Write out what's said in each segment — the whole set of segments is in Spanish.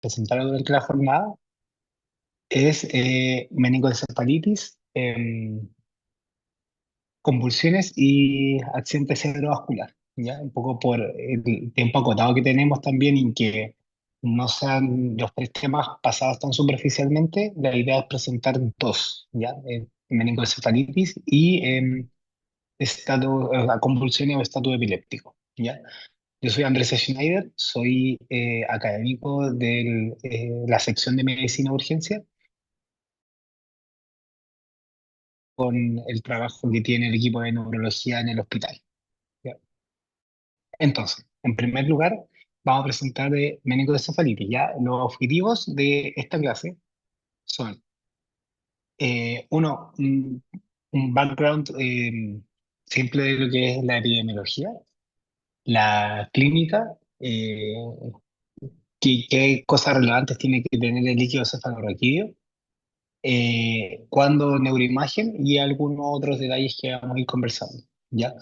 presentar durante la jornada es meningoencefalitis, convulsiones y accidente cerebrovascular, ¿ya? Un poco por el tiempo acotado que tenemos también y que no sean los tres temas pasados tan superficialmente, la idea es presentar dos, ¿ya? Meningoencefalitis y convulsiones o estatus epiléptico, ¿ya? Yo soy Andrés Schneider, soy académico de la sección de medicina de urgencia con el trabajo que tiene el equipo de neurología en el hospital, ¿ya? Entonces, en primer lugar, vamos a presentar de meningoencefalitis, ¿ya? Los objetivos de esta clase son, uno, un background simple de lo que es la epidemiología, la clínica, qué cosas relevantes tiene que tener el líquido cefalorraquídeo, cuándo neuroimagen y algunos otros detalles que vamos a ir conversando, ¿ya?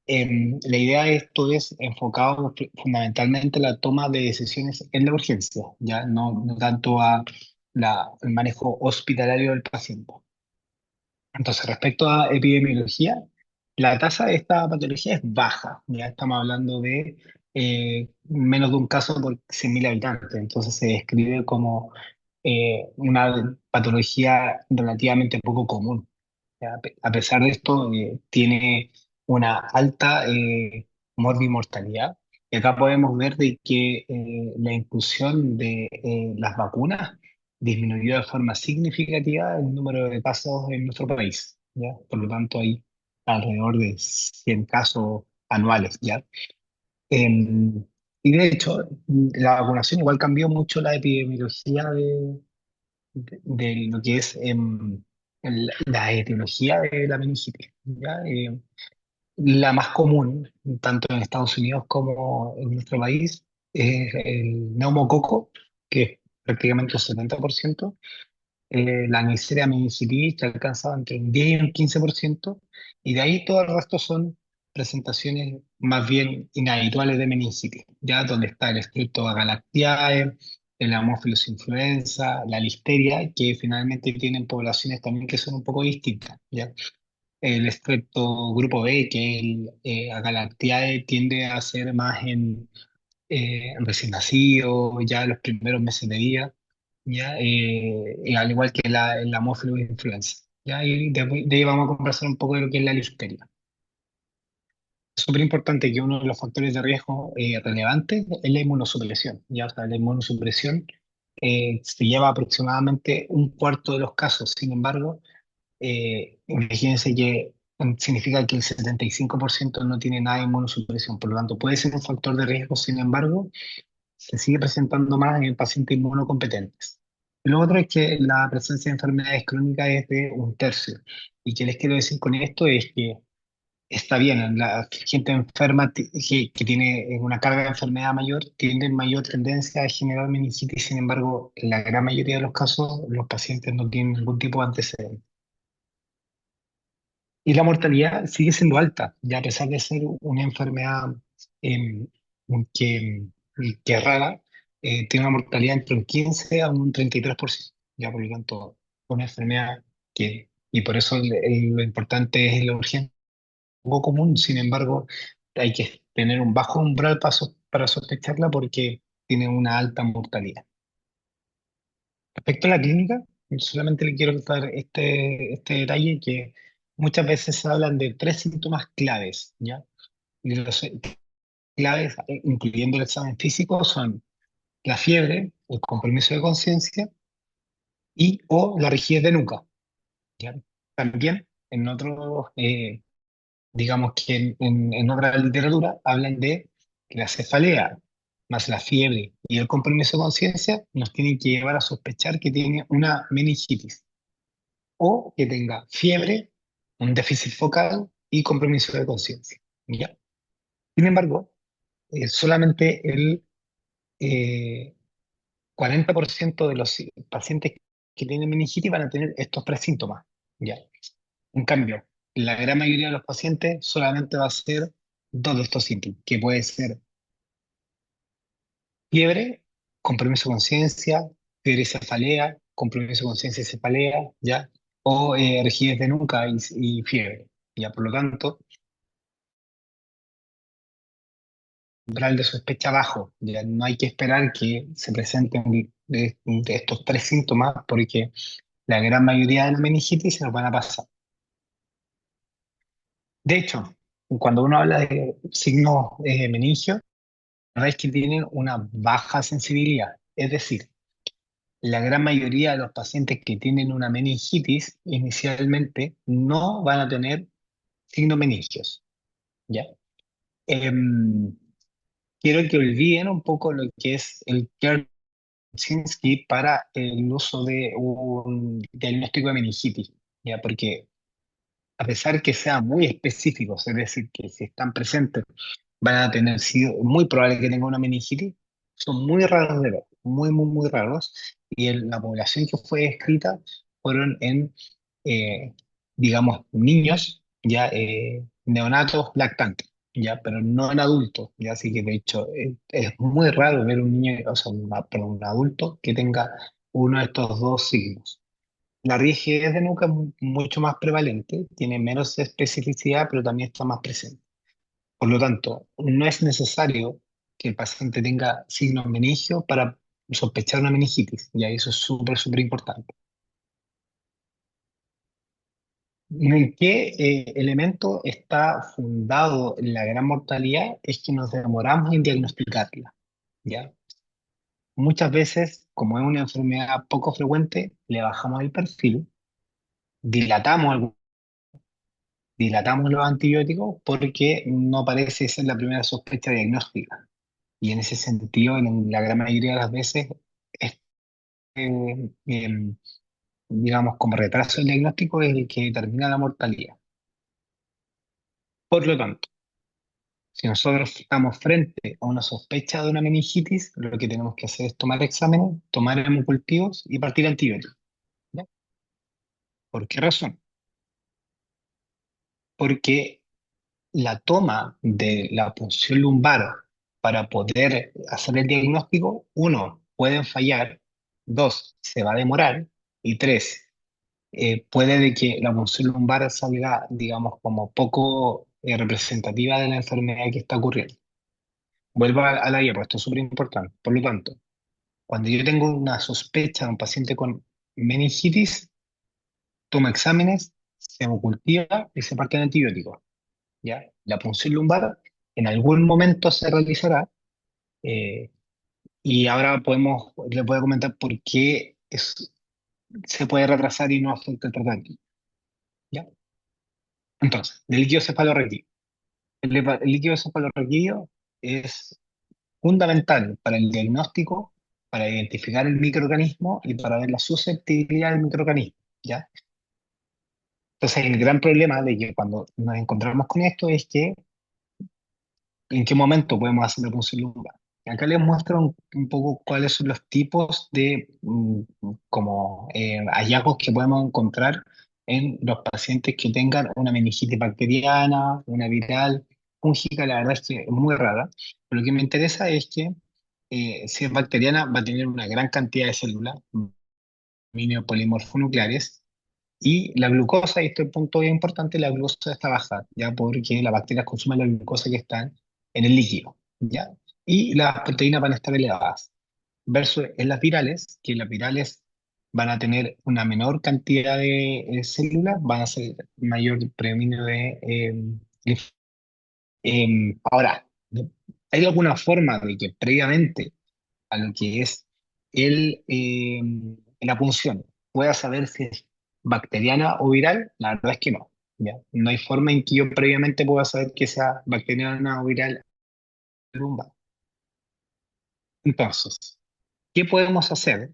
La idea de esto es enfocado fundamentalmente en la toma de decisiones en la urgencia, ¿ya? No tanto a el manejo hospitalario del paciente. Entonces, respecto a epidemiología, la tasa de esta patología es baja. Ya estamos hablando de menos de un caso por 100.000 habitantes. Entonces, se describe como una patología relativamente poco común. Ya, a pesar de esto, tiene una alta morbimortalidad. Y acá podemos ver de que la inclusión de las vacunas disminuyó de forma significativa el número de casos en nuestro país, ¿ya? Por lo tanto, hay alrededor de 100 casos anuales, ¿ya? Em, y de hecho, la vacunación igual cambió mucho la epidemiología de lo que es la etiología de la meningitis, ¿ya? La más común, tanto en Estados Unidos como en nuestro país, es el neumococo, que es prácticamente el 70%. La Neisseria meningitis que alcanza entre un 10 y un 15%, y de ahí todo el resto son presentaciones más bien inhabituales de meningitis, ya donde está el Streptococcus el Haemophilus influenza, la listeria, que finalmente tienen poblaciones también que son un poco distintas, ¿ya? El Strepto grupo B, que es el Agalactiae, tiende a ser más en recién nacido, ya en los primeros meses de vida, ya, y al igual que la Haemophilus influenza. Ya, y de ahí vamos a conversar un poco de lo que es la listeria. Es súper importante que uno de los factores de riesgo relevantes es la inmunosupresión. Ya, o sea, la inmunosupresión se lleva aproximadamente un cuarto de los casos. Sin embargo, imagínense que significa que el 75% no tiene nada de inmunosupresión. Por lo tanto, puede ser un factor de riesgo. Sin embargo, se sigue presentando más en pacientes inmunocompetentes. Lo otro es que la presencia de enfermedades crónicas es de un tercio. ¿Y qué les quiero decir con esto? Es que está bien, la gente enferma que tiene una carga de enfermedad mayor tiene mayor tendencia a generar meningitis. Sin embargo, en la gran mayoría de los casos, los pacientes no tienen ningún tipo de antecedente. Y la mortalidad sigue siendo alta, ya a pesar de ser una enfermedad em, que, que es rara, tiene una mortalidad entre un 15 a un 33%. Ya por lo tanto, una enfermedad y por eso lo importante es la urgencia, poco común. Sin embargo, hay que tener un bajo umbral para sospecharla porque tiene una alta mortalidad. Respecto a la clínica, solamente le quiero dar este detalle que muchas veces se hablan de tres síntomas claves, ¿ya? Y los claves, incluyendo el examen físico, son la fiebre, el compromiso de conciencia y o la rigidez de nuca, ¿ya? También en otros, digamos que en otra literatura hablan de que la cefalea más la fiebre y el compromiso de conciencia nos tienen que llevar a sospechar que tiene una meningitis o que tenga fiebre, un déficit focal y compromiso de conciencia, ¿ya? Sin embargo, solamente el eh, 40% de los pacientes que tienen meningitis van a tener estos tres síntomas, ¿ya? En cambio, la gran mayoría de los pacientes solamente va a ser dos de estos síntomas, que puede ser fiebre, compromiso de conciencia, fiebre y cefalea, compromiso de conciencia y cefalea, ¿ya? O rigidez de nuca y fiebre, ¿ya? Por lo tanto, umbral de sospecha bajo, ¿ya? No hay que esperar que se presenten de estos tres síntomas porque la gran mayoría de la meningitis se nos van a pasar. De hecho, cuando uno habla de signos meningios, la verdad es que tienen una baja sensibilidad. Es decir, la gran mayoría de los pacientes que tienen una meningitis inicialmente no van a tener signos meningios, ¿ya? Em, quiero que olviden un poco lo que es el Kaczynski para el uso de un diagnóstico de meningitis, ¿ya? Porque a pesar que sean muy específicos, es decir, que si están presentes van a tener sido muy probable que tengan una meningitis, son muy raros de ver, muy raros, y la población que fue descrita fueron en, eh, digamos, niños, ya neonatos lactantes, ya, pero no en adultos, ya, así que de hecho es muy raro ver un niño, o sea, perdón, un adulto que tenga uno de estos dos signos. La rigidez de nuca es mucho más prevalente, tiene menos especificidad, pero también está más presente. Por lo tanto, no es necesario que el paciente tenga signos meningios para sospechar una meningitis, y eso es súper importante. ¿En qué elemento está fundado la gran mortalidad? Es que nos demoramos en diagnosticarla, ¿ya? Muchas veces, como es una enfermedad poco frecuente, le bajamos el perfil, dilatamos dilatamos los antibióticos porque no parece ser la primera sospecha diagnóstica. Y en ese sentido, en la gran mayoría de las veces, este, digamos, como retraso en diagnóstico es el que determina la mortalidad. Por lo tanto, si nosotros estamos frente a una sospecha de una meningitis, lo que tenemos que hacer es tomar exámenes, tomar hemocultivos y partir antibióticos. ¿Ya? ¿Por qué razón? Porque la toma de la punción lumbar para poder hacer el diagnóstico, uno, pueden fallar, dos, se va a demorar, y tres, puede de que la punción lumbar salga, digamos, como poco representativa de la enfermedad que está ocurriendo. Vuelvo a la diapositiva, esto es súper importante. Por lo tanto, cuando yo tengo una sospecha de un paciente con meningitis, toma exámenes, se hemocultiva y se parte de antibióticos. ¿Ya? La punción lumbar en algún momento se realizará eh, y ahora les voy a comentar por qué se puede retrasar y no afecta el tratamiento. ¿Ya? Entonces, el líquido cefalorraquídeo. El líquido cefalorraquídeo es fundamental para el diagnóstico, para identificar el microorganismo y para ver la susceptibilidad del microorganismo. ¿Ya? Entonces, el gran problema de que cuando nos encontramos con esto es que en qué momento podemos hacer la punción lumbar. Y acá les muestro un poco cuáles son los tipos de como hallazgos que podemos encontrar en los pacientes que tengan una meningitis bacteriana, una viral, fúngica, la verdad es que es muy rara. Pero lo que me interesa es que si es bacteriana va a tener una gran cantidad de células, polimorfonucleares, y la glucosa, y este punto es importante, la glucosa está baja, ¿ya? Porque las bacterias consumen la glucosa que está en el líquido, ¿ya? Y las proteínas van a estar elevadas. Versus en las virales, que las virales van a tener una menor cantidad de células, van a ser mayor predominio de... ahora, ¿hay alguna forma de que previamente a lo que es la punción pueda saber si es bacteriana o viral? La verdad es que no. ¿Ya? No hay forma en que yo previamente pueda saber que sea bacteriana o viral lumbar. Entonces, ¿qué podemos hacer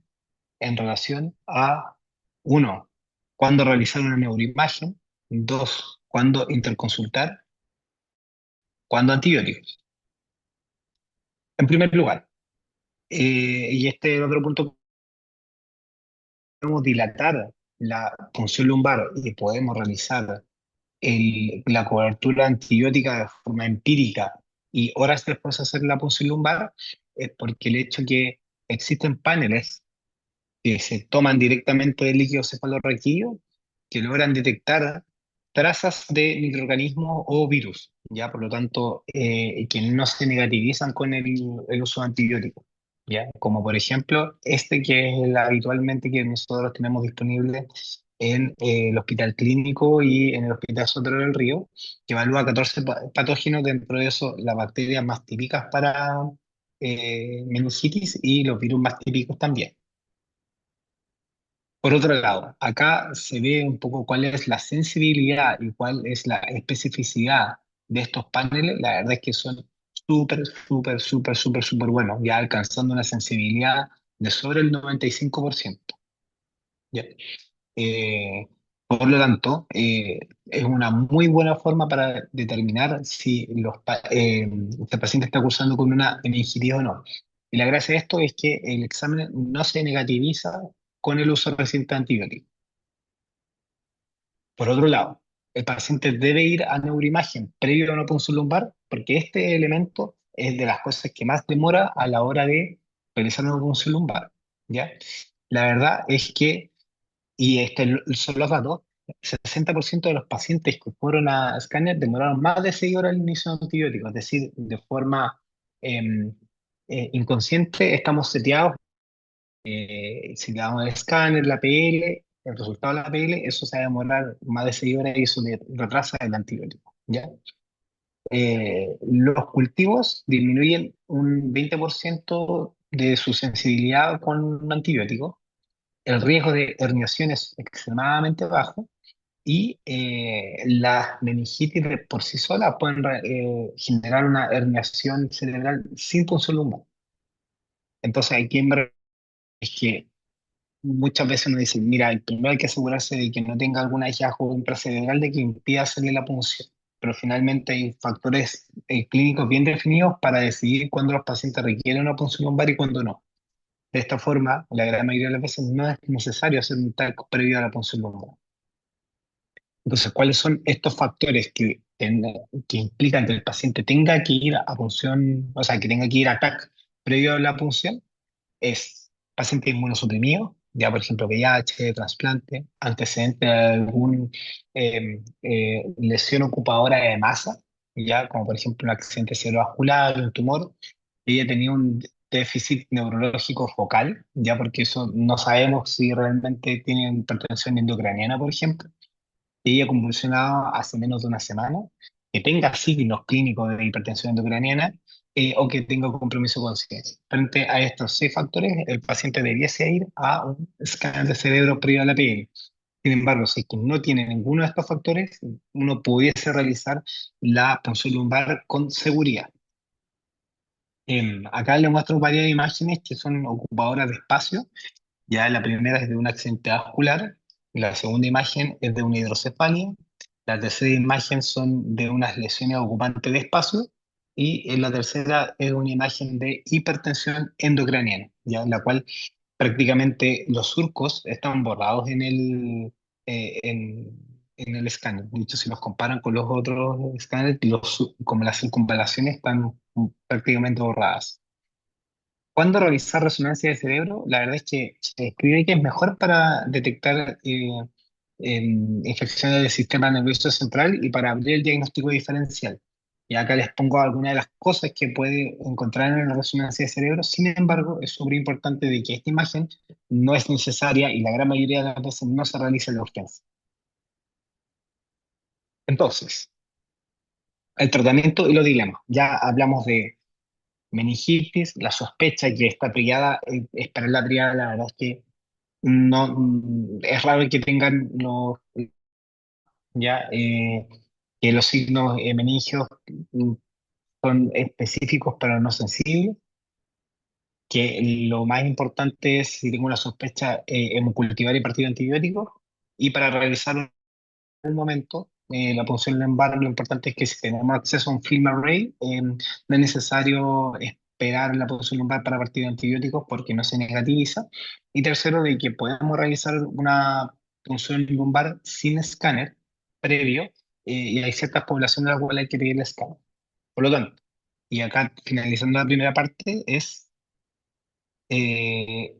en relación a, uno, cuándo realizar una neuroimagen? Dos, cuándo interconsultar, cuándo antibióticos? En primer lugar, y este es otro punto, podemos dilatar la punción lumbar y podemos realizar la cobertura antibiótica de forma empírica y horas después hacer la punción lumbar, es porque el hecho que existen paneles que se toman directamente del líquido cefalorraquídeo que logran detectar trazas de microorganismos o virus, ¿ya? Por lo tanto, que no se negativizan con el uso de antibióticos, ¿ya? Como por ejemplo, este que es el habitualmente que nosotros tenemos disponible en el Hospital Clínico y en el Hospital Sotero del Río, que evalúa 14 patógenos, dentro de eso las bacterias más típicas para meningitis y los virus más típicos también. Por otro lado, acá se ve un poco cuál es la sensibilidad y cuál es la especificidad de estos paneles. La verdad es que son súper buenos, ya alcanzando una sensibilidad de sobre el 95%. ¿Ya? Eh, por lo tanto, es una muy buena forma para determinar si este paciente está cursando con una meningitis o no. Y la gracia de esto es que el examen no se negativiza con el uso reciente de antibióticos. Por otro lado, el paciente debe ir a neuroimagen previo a una punción lumbar porque este elemento es de las cosas que más demora a la hora de realizar una punción lumbar, ¿ya? La verdad es que, y son los datos, 60% de los pacientes que fueron a escáner demoraron más de 6 horas al inicio de antibióticos, es decir, de forma em, inconsciente estamos seteados, si le damos el escáner, la PL, el resultado de la PL, eso se va a demorar más de 6 horas y eso retrasa el antibiótico, ¿ya? Los cultivos disminuyen un 20% de su sensibilidad con un antibiótico, el riesgo de herniación es extremadamente bajo y las meningitis por sí solas pueden generar una herniación cerebral sin punción lumbar. Entonces, aquí es que muchas veces nos dicen, mira, primero hay que asegurarse de que no tenga algún hallazgo intracerebral de que impida hacerle la punción, pero finalmente hay factores clínicos bien definidos para decidir cuándo los pacientes requieren una punción lumbar y cuándo no. De esta forma, la gran mayoría de las veces no es necesario hacer un TAC previo a la punción lumbar. Entonces, ¿cuáles son estos factores que implican que el paciente tenga que ir a punción, o sea, que tenga que ir a TAC previo a la punción? Es paciente inmunosuprimido, ya por ejemplo VIH, trasplante, antecedente de algún lesión ocupadora de masa, ya como por ejemplo un accidente cerebrovascular, un tumor, ella tenía un déficit neurológico focal, ya porque eso no sabemos si realmente tiene hipertensión endocraniana, por ejemplo, y ella convulsionaba hace menos de una semana, que tenga signos clínicos de hipertensión endocraniana o que tenga compromiso de conciencia. Frente a estos 6 factores, el paciente debiese ir a un escáner de cerebro previo a la PN. Sin embargo, si es que no tiene ninguno de estos factores, uno pudiese realizar la punción lumbar con seguridad. Acá le muestro varias imágenes que son ocupadoras de espacio. Ya la primera es de un accidente vascular, la segunda imagen es de una hidrocefalia, la tercera imagen son de unas lesiones ocupantes de espacio y en la tercera es una imagen de hipertensión endocraniana, ya en la cual prácticamente los surcos están borrados en el escáner. De hecho, si los comparan con los otros escáneres, como las circunvalaciones están prácticamente borradas. ¿Cuándo realizar resonancia de cerebro? La verdad es que se escribe que es mejor para detectar infecciones del sistema nervioso central y para abrir el diagnóstico diferencial. Y acá les pongo algunas de las cosas que puede encontrar en la resonancia de cerebro. Sin embargo, es súper importante de que esta imagen no es necesaria y la gran mayoría de las veces no se realiza en la urgencia. Entonces, el tratamiento y los dilemas. Ya hablamos de meningitis, la sospecha que está triada, esperar la triada, la verdad es que no, es raro que tengan ya, que los signos meningios mm, son específicos pero no sensibles, que lo más importante es, si tengo una sospecha, hemocultivar y partido antibiótico, y para realizar un momento la punción lumbar, lo importante es que si tenemos acceso a un film array, no es necesario esperar la punción lumbar para partir de antibióticos porque no se negativiza. Y tercero, de que podemos realizar una punción lumbar sin escáner previo, y hay ciertas poblaciones a las cuales hay que pedir el escáner. Por lo tanto, y acá finalizando la primera parte, es eh,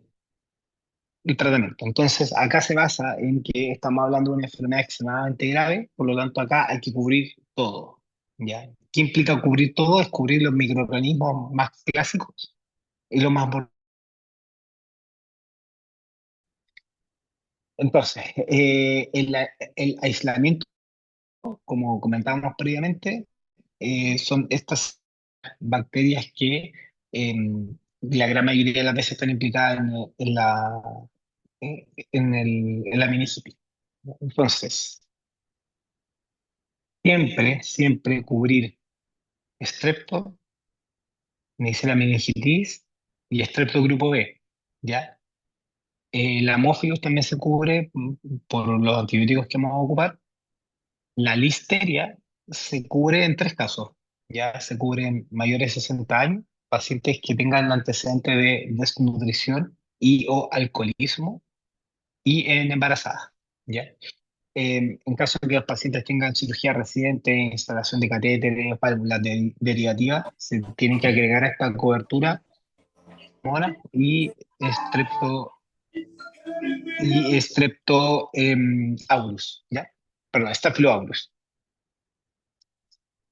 el tratamiento. Entonces, acá se basa en que estamos hablando de una enfermedad extremadamente grave, por lo tanto, acá hay que cubrir todo, ¿ya? ¿Qué implica cubrir todo? Es cubrir los microorganismos más clásicos y los más... Entonces, el aislamiento, como comentábamos previamente, son estas bacterias que la gran mayoría de las veces están implicadas en la meningitis. Entonces, siempre cubrir estrepto, Neisseria meningitis y estrepto grupo B, ¿ya? La Haemophilus también se cubre por los antibióticos que vamos a ocupar. La listeria se cubre en tres casos. Ya se cubre en mayores de 60 años, pacientes que tengan antecedentes de desnutrición y o alcoholismo y en embarazadas. ¿Ya? En caso de que los pacientes tengan cirugía residente, instalación de catéteres, válvulas derivativas, se tienen que agregar a esta cobertura mona y estrepto aurus, ¿ya? Perdón, Staphylococcus.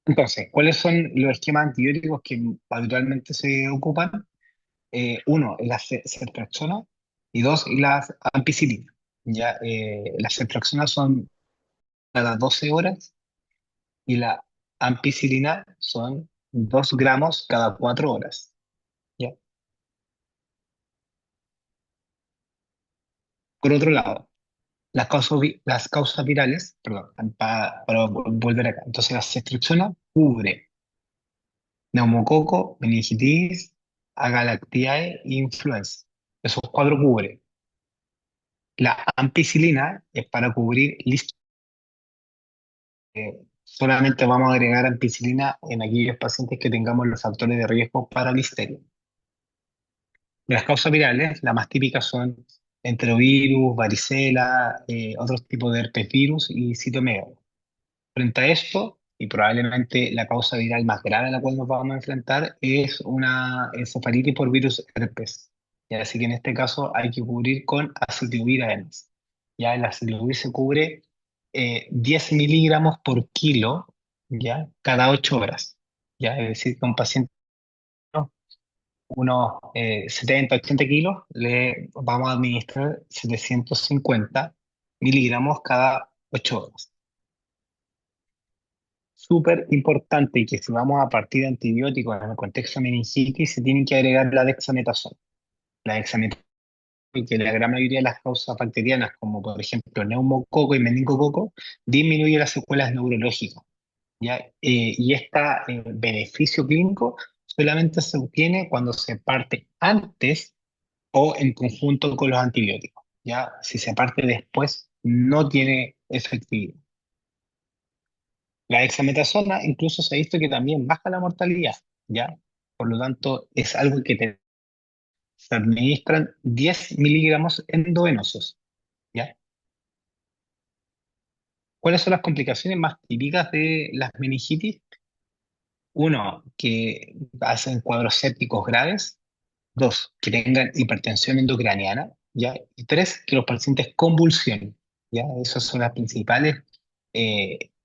Entonces, ¿cuáles son los esquemas antibióticos que habitualmente se ocupan? Uno, la ceftriaxona y dos, la ampicilina. Ya, la ceftriaxona son cada 12 horas y la ampicilina son 2 gramos cada 4 horas. ¿Ya? Por otro lado, las causas virales, perdón, para volver acá. Entonces, la ceftriaxona cubre neumococo, meningitis, agalactiae e influenza. Esos cuatro cubre. La ampicilina es para cubrir solamente vamos a agregar ampicilina en aquellos pacientes que tengamos los factores de riesgo para listeria. Las causas virales, las más típicas son enterovirus, varicela, otros tipos de herpes virus y citomegalo. Frente a esto, y probablemente la causa viral más grave a la cual nos vamos a enfrentar es una encefalitis por virus herpes. Y así que en este caso hay que cubrir con acidovir además. Ya el acidovir se cubre 10 miligramos por kilo, ya cada 8 horas. Ya es decir, que a un paciente unos 70, 80 kilos le vamos a administrar 750 miligramos cada 8 horas. Súper importante y que si vamos a partir de antibióticos en el contexto de meningitis, se tienen que agregar la dexametasona. La dexametasona, que la gran mayoría de las causas bacterianas, como por ejemplo neumococo y meningococo, disminuye las secuelas neurológicas. ¿Ya? Y este beneficio clínico solamente se obtiene cuando se parte antes o en conjunto con los antibióticos. ¿Ya? Si se parte después, no tiene efectividad. La dexametasona incluso se ha visto que también baja la mortalidad, ¿ya? Por lo tanto, es algo que se administran 10 miligramos endovenosos, ¿ya? ¿Cuáles son las complicaciones más típicas de las meningitis? Uno, que hacen cuadros sépticos graves. Dos, que tengan hipertensión endocraniana, ¿ya? Y tres, que los pacientes convulsionen, ¿ya? Esas son las principales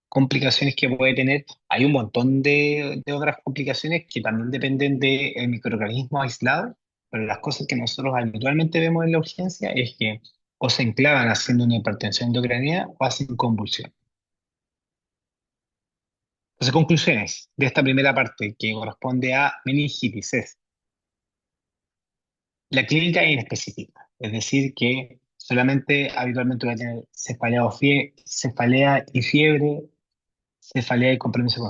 complicaciones que puede tener. Hay un montón de otras complicaciones que también dependen del microorganismo aislado, pero las cosas que nosotros habitualmente vemos en la urgencia es que o se enclavan haciendo una hipertensión endocraniana o hacen convulsión. Entonces, conclusiones de esta primera parte que corresponde a meningitis es: la clínica es inespecífica, es decir, que solamente habitualmente va a tener cefalea y fiebre, cefalea y compromiso de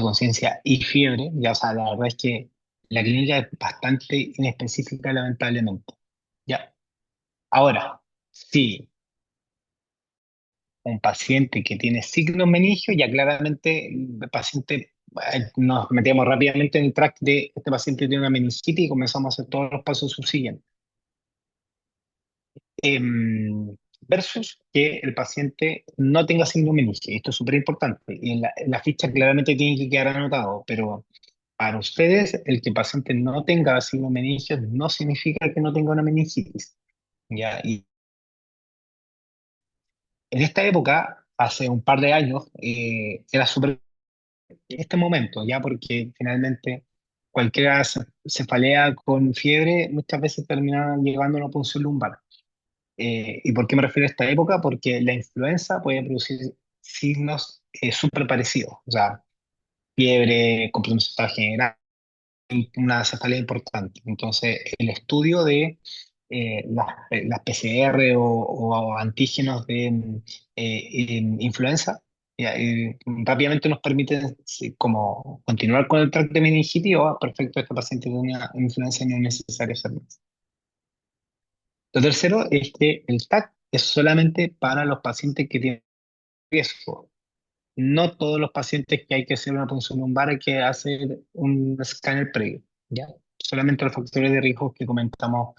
conciencia y fiebre. Ya, o sea, la verdad es que la clínica es bastante inespecífica, lamentablemente. Ya. Ahora, si un paciente que tiene signos meningios, ya claramente el paciente, nos metemos rápidamente en el track de este paciente tiene una meningitis y comenzamos a hacer todos los pasos subsiguientes. Versus que el paciente no tenga signos meningitis. Esto es súper importante. Y en la ficha claramente tiene que quedar anotado, pero Para ustedes, el que el paciente no tenga signo-meningios no significa que no tenga una meningitis, ¿ya? Y en esta época, hace un par de años, era súper este momento, ya porque finalmente cualquier cefalea con fiebre muchas veces termina llevando a una punción lumbar. ¿Y por qué me refiero a esta época? Porque la influenza puede producir signos súper parecidos, o sea, fiebre, compresión general, una cefalea importante. Entonces, el estudio de las PCR o antígenos de influenza rápidamente nos permiten sí, como continuar con el tracto de meningitis o perfecto, este paciente tiene una influenza y no es necesario hacer más. Lo tercero es que el TAC es solamente para los pacientes que tienen riesgo. No todos los pacientes que hay que hacer una punción lumbar hay que hacer un escáner previo, ¿ya? Solamente los factores de riesgo que comentamos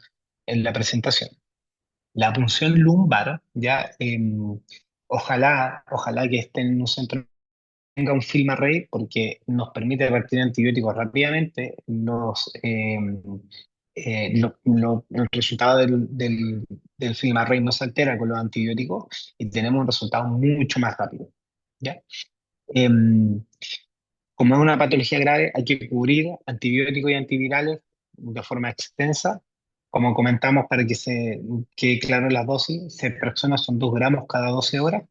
en la presentación. La punción lumbar, ya, ojalá que esté en un centro tenga un film array porque nos permite revertir antibióticos rápidamente. El resultado del film array no se altera con los antibióticos y tenemos un resultado mucho más rápido, ¿ya? Em, Como es una patología grave, hay que cubrir antibióticos y antivirales de forma extensa. Como comentamos, para que se quede claro las dosis, ceftriaxona son 2 gramos cada 12 horas,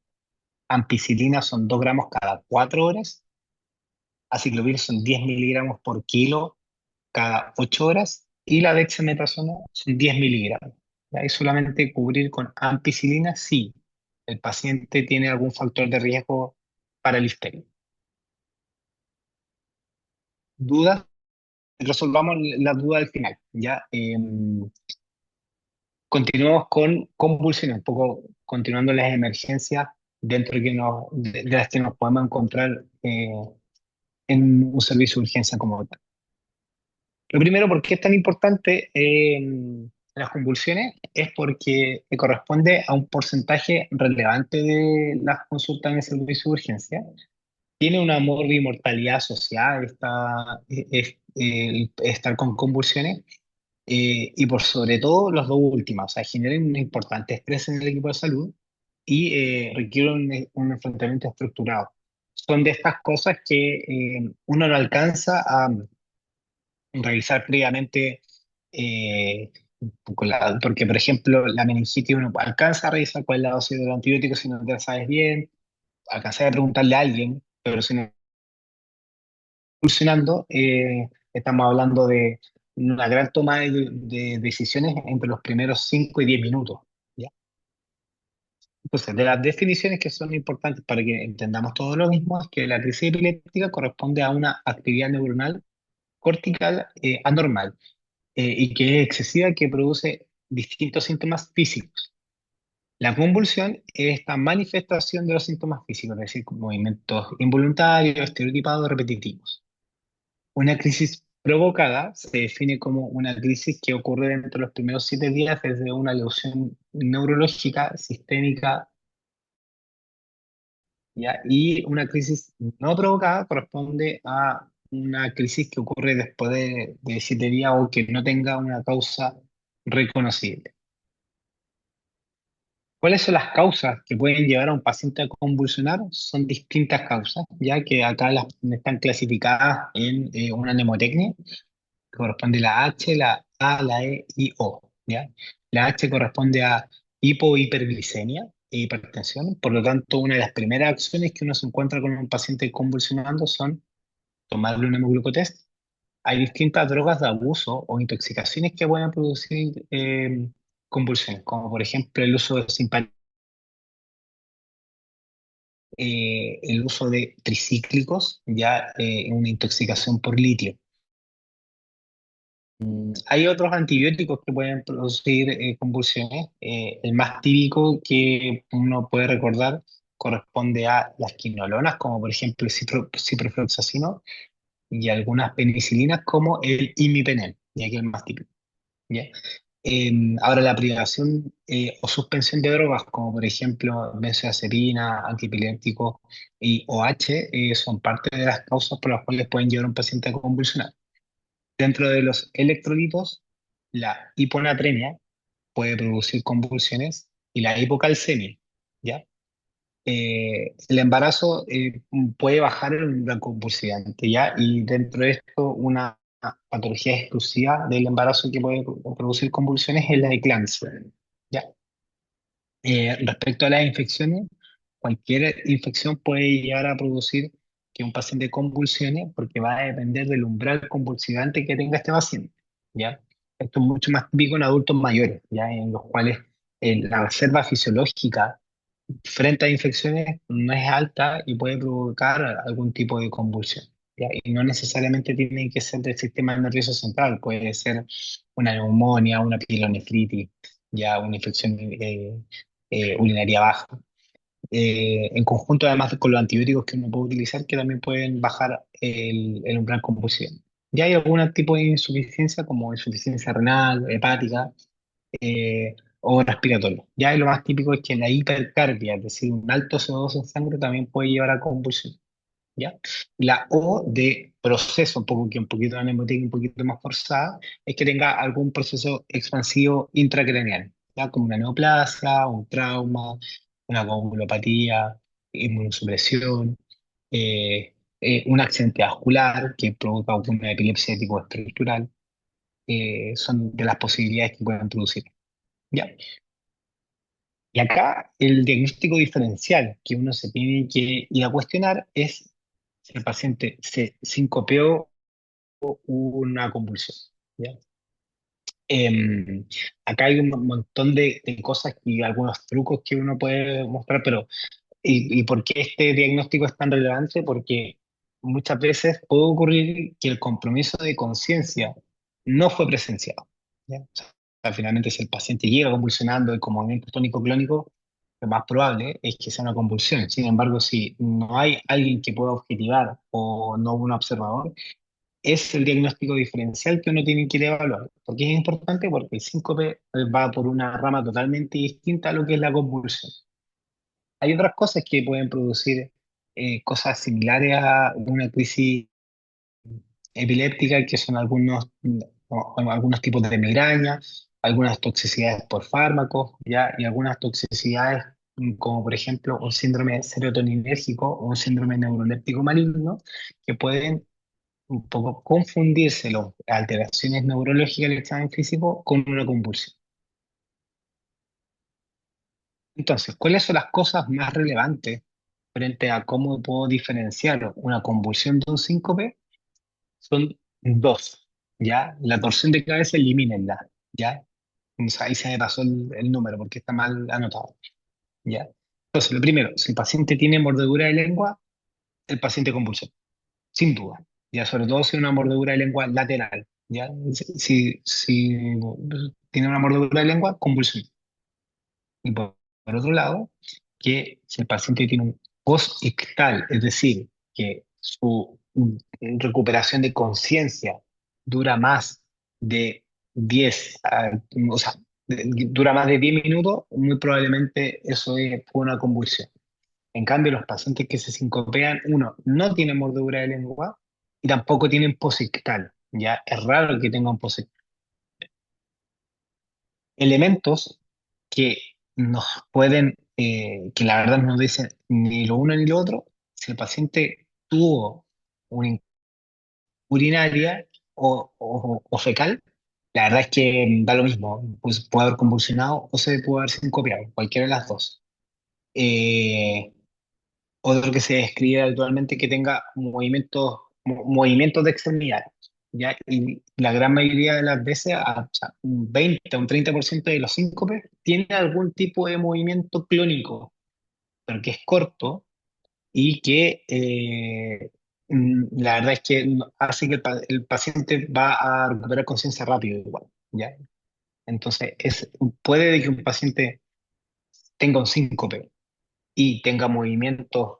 ampicilina son 2 gramos cada 4 horas, aciclovir son 10 miligramos por kilo cada 8 horas y la dexametasona son 10 miligramos. Hay solamente cubrir con ampicilina si el paciente tiene algún factor de riesgo para el listeria. ¿Dudas? Resolvamos la duda al final. ¿Ya? Continuamos con convulsiones, un poco continuando las emergencias dentro de las que nos podemos encontrar en un servicio de urgencia como tal. Lo primero, ¿por qué es tan importante las convulsiones? Es porque corresponde a un porcentaje relevante de las consultas en el servicio de urgencia. Tiene una morbimortalidad asociada estar con convulsiones y por sobre todo los dos últimos, o sea, generan un importante estrés en el equipo de salud y requieren un enfrentamiento estructurado. Son de estas cosas que uno no alcanza a revisar previamente, eh, porque por ejemplo la meningitis uno alcanza a revisar cuál es la dosis del antibiótico si no te la sabes bien, alcanza a preguntarle a alguien, pero si no está funcionando, estamos hablando de una gran toma de decisiones entre los primeros 5 y 10 minutos. ¿Ya? Entonces, de las definiciones que son importantes para que entendamos todo lo mismo, es que la crisis epiléptica corresponde a una actividad neuronal cortical anormal y que es excesiva, que produce distintos síntomas físicos. La convulsión es esta manifestación de los síntomas físicos, es decir, movimientos involuntarios, estereotipados, repetitivos. Una crisis provocada se define como una crisis que ocurre dentro de los primeros 7 días desde una lesión neurológica sistémica, ¿ya? Y una crisis no provocada corresponde a una crisis que ocurre después de 7 días o que no tenga una causa reconocible. ¿Cuáles son las causas que pueden llevar a un paciente a convulsionar? Son distintas causas, ya que acá las están clasificadas en una mnemotecnia que corresponde la H, la A, la E y O, ¿ya? La H corresponde a hipohiperglicemia e hipertensión, por lo tanto, una de las primeras acciones que uno se encuentra con un paciente convulsionando son tomarle un hemoglucotest. Hay distintas drogas de abuso o intoxicaciones que pueden producir convulsiones, como por ejemplo el uso de el uso de tricíclicos, ya una intoxicación por litio. Hay otros antibióticos que pueden producir convulsiones. El más típico que uno puede recordar corresponde a las quinolonas, como por ejemplo el ciprofloxacino, y algunas penicilinas como el imipenem, ya que es el más típico. ¿Ya? Ahora, la privación o suspensión de drogas, como por ejemplo benzodiazepina, antiepilépticos y OH, son parte de las causas por las cuales pueden llevar a un paciente a convulsionar. Dentro de los electrolitos, la hiponatremia puede producir convulsiones y la hipocalcemia, ¿ya? El embarazo puede bajar el umbral convulsivante, ¿ya? Y dentro de esto, una patología exclusiva del embarazo que puede producir convulsiones es la eclampsia, ¿ya? Respecto a las infecciones, cualquier infección puede llegar a producir que un paciente convulsione porque va a depender del umbral convulsivante que tenga este paciente, ¿ya? Esto es mucho más típico en adultos mayores, ¿ya? En los cuales la reserva fisiológica frente a infecciones no es alta y puede provocar algún tipo de convulsión, ¿ya? Y no necesariamente tiene que ser del sistema nervioso central, puede ser una neumonía, una pielonefritis, ya una infección urinaria baja. En conjunto, además con los antibióticos que uno puede utilizar, que también pueden bajar el umbral convulsivo. Ya hay algún tipo de insuficiencia, como insuficiencia renal, hepática, o respiratorio. Ya lo más típico es que la hipercarbia, es decir, un alto CO2 en sangre, también puede llevar a convulsión. ¿Ya? La O de proceso, un poco, que un poquito de mnemotécnica un poquito más forzada, es que tenga algún proceso expansivo intracraneal, ¿ya? Como una neoplasia, un trauma, una coagulopatía, inmunosupresión, un accidente vascular que provoca una epilepsia de tipo estructural, son de las posibilidades que pueden producir. ¿Ya? Y acá el diagnóstico diferencial que uno se tiene que ir a cuestionar es si el paciente se sincopeó o hubo una convulsión. ¿Ya? Acá hay un montón de cosas y algunos trucos que uno puede mostrar, pero ¿y por qué este diagnóstico es tan relevante? Porque muchas veces puede ocurrir que el compromiso de conciencia no fue presenciado. ¿Ya? O sea, finalmente, si el paciente llega convulsionando y con movimiento tónico-clónico, lo más probable es que sea una convulsión. Sin embargo, si no hay alguien que pueda objetivar o no un observador, es el diagnóstico diferencial que uno tiene que ir a evaluar. ¿Por qué es importante? Porque el síncope va por una rama totalmente distinta a lo que es la convulsión. Hay otras cosas que pueden producir cosas similares a una crisis epiléptica, que son algunos tipos de migraña, algunas toxicidades por fármacos, ¿ya? Y algunas toxicidades como por ejemplo un síndrome serotoninérgico o un síndrome neuroléptico maligno, que pueden un poco confundirse las alteraciones neurológicas del examen físico con una convulsión. Entonces, ¿cuáles son las cosas más relevantes frente a cómo puedo diferenciar una convulsión de un síncope? Son dos, ¿ya? La torsión de cabeza, elimínenla, ¿ya? O sea, ahí se me pasó el número porque está mal anotado, ¿ya? Entonces, lo primero, si el paciente tiene mordedura de lengua, el paciente convulsiona, sin duda, ya sobre todo si es una mordedura de lengua lateral, ¿ya? Si tiene una mordedura de lengua, convulsiona. Y por otro lado, que si el paciente tiene un post-ictal, es decir, que su recuperación de conciencia dura más de 10, o sea, dura más de 10 minutos, muy probablemente eso es una convulsión. En cambio, los pacientes que se sincopean, uno, no tienen mordedura de lengua y tampoco tienen post-ictal. Ya es raro que tengan post elementos que nos pueden, que la verdad no nos dicen ni lo uno ni lo otro, si el paciente tuvo una urinaria o fecal, la verdad es que da lo mismo, pues puede haber convulsionado o se puede haber sincopiado, cualquiera de las dos. Eh, Otro que se describe habitualmente que tenga movimientos de extremidades, ¿ya? Y la gran mayoría de las veces, o sea, un 20 a un 30% de los síncopes tiene algún tipo de movimiento clónico, pero que es corto y que la verdad es que hace que el paciente va a recuperar conciencia rápido igual, ¿ya? Entonces, puede que un paciente tenga un síncope y tenga movimientos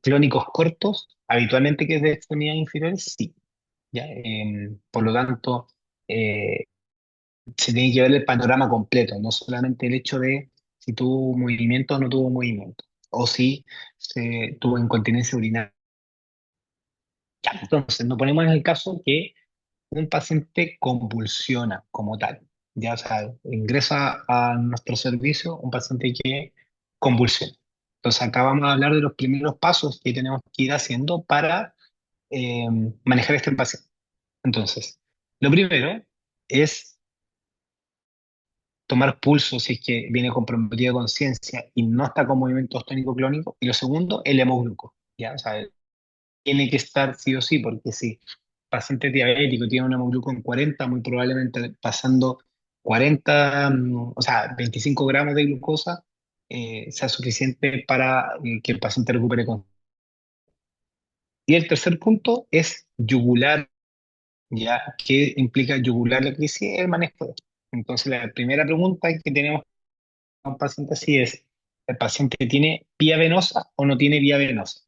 clónicos cortos, habitualmente que es de extremidades inferiores, sí. ¿Ya? Por lo tanto, se tiene que ver el panorama completo, no solamente el hecho de si tuvo movimiento o no tuvo movimiento, o si se tuvo incontinencia urinaria. Ya, entonces, nos ponemos en el caso que un paciente convulsiona como tal, ya, o sea, ingresa a nuestro servicio un paciente que convulsiona. Entonces, acá vamos a hablar de los primeros pasos que tenemos que ir haciendo para eh, manejar este paciente. Entonces, lo primero es tomar pulso si es que viene comprometida conciencia y no está con movimientos tónico-clónico. Y lo segundo, el hemogluco, ¿ya? O sea, tiene que estar sí o sí, porque si el paciente es diabético tiene un hemogluco en 40, muy probablemente pasando 40, o sea, 25 gramos de glucosa, sea suficiente para que el paciente recupere con. Y el tercer punto es yugular, ¿ya? ¿Qué implica yugular la crisis? El manejo de esto. Entonces, la primera pregunta que tenemos a un paciente así es, ¿el paciente tiene vía venosa o no tiene vía venosa?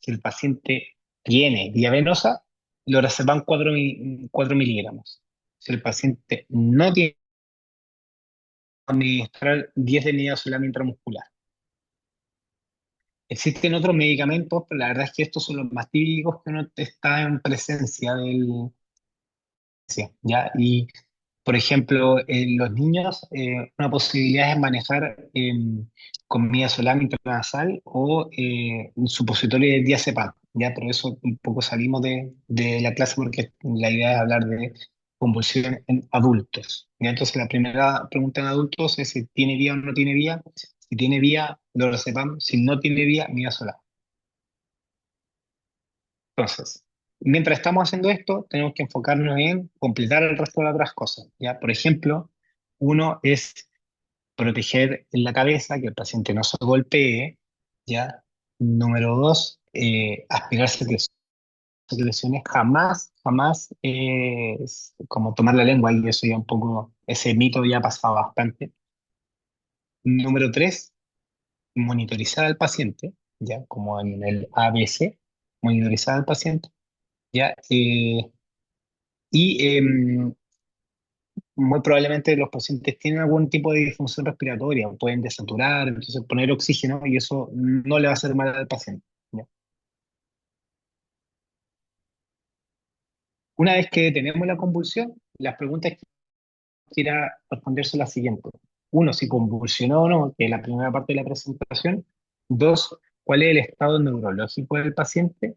Si el paciente tiene vía venosa, lorazepam 4 miligramos. Si el paciente no tiene, administrar 10 de niacinamida intramuscular. Existen otros medicamentos, pero la verdad es que estos son los más típicos que uno está en presencia del, sí, ¿ya? Y, por ejemplo, en los niños, una posibilidad es manejar con midazolam intranasal o un supositorio de diazepam, ¿ya? Pero eso un poco salimos de la clase porque la idea es hablar de convulsión en adultos, ¿ya? Entonces, la primera pregunta en adultos es si tiene vía o no tiene vía. Si tiene vía, lorazepam. Si no tiene vía, midazolam. Entonces, mientras estamos haciendo esto, tenemos que enfocarnos en completar el resto de las otras cosas, ¿ya? Por ejemplo, uno es proteger la cabeza, que el paciente no se golpee, ¿ya? Número dos, aspirar secreciones. Jamás, jamás es como tomar la lengua, y eso ya un poco, ese mito ya ha pasado bastante. Número tres, monitorizar al paciente, ¿ya? Como en el ABC, monitorizar al paciente, ¿ya? Y muy probablemente los pacientes tienen algún tipo de disfunción respiratoria, o pueden desaturar, entonces poner oxígeno y eso no le va a hacer mal al paciente, ¿ya? Una vez que tenemos la convulsión, las preguntas que quiera responder son las siguientes. Uno, si convulsionó o no, que es la primera parte de la presentación. Dos, cuál es el estado neurológico del paciente.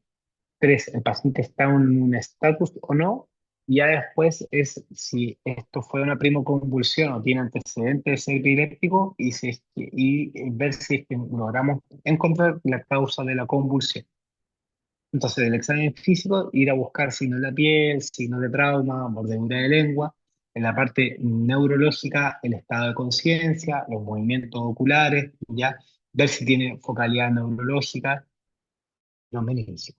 Tres, el paciente está en un estatus o no. Y ya después es si esto fue una primoconvulsión o tiene antecedentes de ser epiléptico y, si y ver si es que logramos encontrar la causa de la convulsión. Entonces, del examen físico, ir a buscar signos de la piel, signos de trauma, mordedura de lengua. En la parte neurológica, el estado de conciencia, los movimientos oculares, ya ver si tiene focalidad neurológica, los meningios.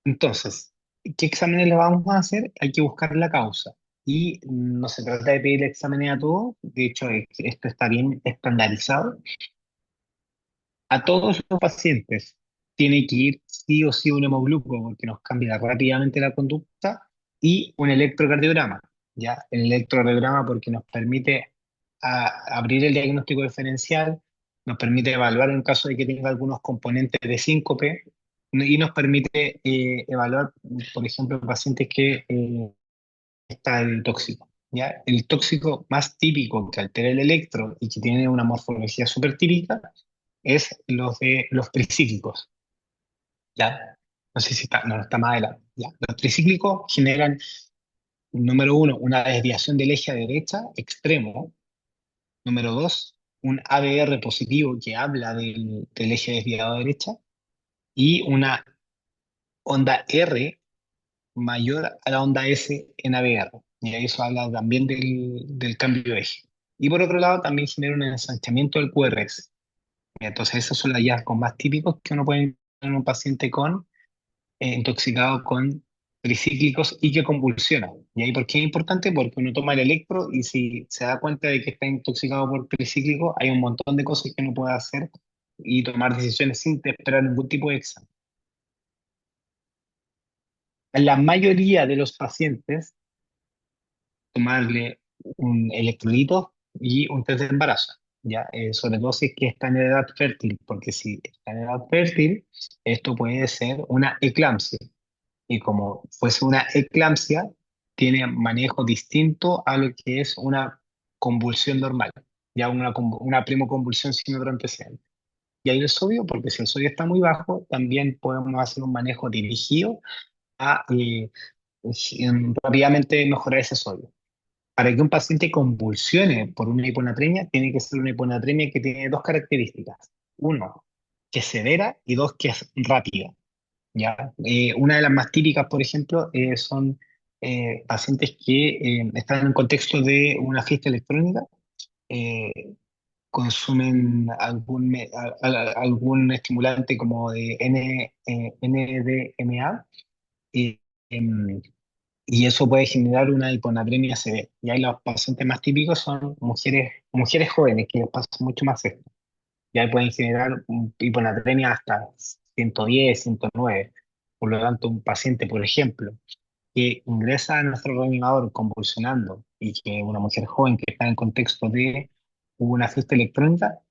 Entonces, ¿qué exámenes le vamos a hacer? Hay que buscar la causa. Y no se trata de pedir exámenes a todos, de hecho, esto está bien estandarizado. A todos los pacientes tiene que ir sí o sí un hemogluco porque nos cambia rápidamente la conducta y un electrocardiograma, ¿ya? El electrocardiograma porque nos permite abrir el diagnóstico diferencial, nos permite evaluar en caso de que tenga algunos componentes de síncope y nos permite evaluar, por ejemplo, pacientes que está el tóxico. ¿Ya? El tóxico más típico que altera el electro y que tiene una morfología súper típica es los de los tricíclicos, ¿ya? No sé si está, no, está más adelante, ¿ya? Los tricíclicos generan, número uno, una desviación del eje a derecha extremo. Número dos, un ABR positivo que habla del eje desviado a derecha. Y una onda R mayor a la onda S en ABR. Y eso habla también del cambio de eje. Y por otro lado, también genera un ensanchamiento del QRS. Entonces, esos son los hallazgos más típicos que uno puede encontrar en un paciente con intoxicado con tricíclicos y que convulsiona. ¿Y ahí por qué es importante? Porque uno toma el electro y si se da cuenta de que está intoxicado por tricíclico, hay un montón de cosas que uno puede hacer y tomar decisiones sin esperar ningún tipo de examen. En la mayoría de los pacientes tomarle un electrolito y un test de embarazo, ¿ya? Sobre todo si es que está en edad fértil, porque si está en edad fértil, esto puede ser una eclampsia. Y como fuese una eclampsia, tiene manejo distinto a lo que es una convulsión normal, ya una primoconvulsión sin otro antecedente. Y ahí el sodio, porque si el sodio está muy bajo, también podemos hacer un manejo dirigido a rápidamente mejorar ese sodio. Para que un paciente convulsione por una hiponatremia, tiene que ser una hiponatremia que tiene dos características. Uno, que es severa y dos, que es rápida. ¿Ya? Una de las más típicas, por ejemplo, son pacientes que están en un contexto de una fiesta electrónica, eh, consumen algún estimulante como de NDMA, y, em, y eso puede generar una hiponatremia severa. Y ahí los pacientes más típicos son mujeres jóvenes que les pasa mucho más esto. Ya pueden generar hiponatremia hasta 110, 109. Por lo tanto, un paciente, por ejemplo, que ingresa a nuestro reanimador convulsionando y que una mujer joven que está en el contexto de una fiesta electrónica,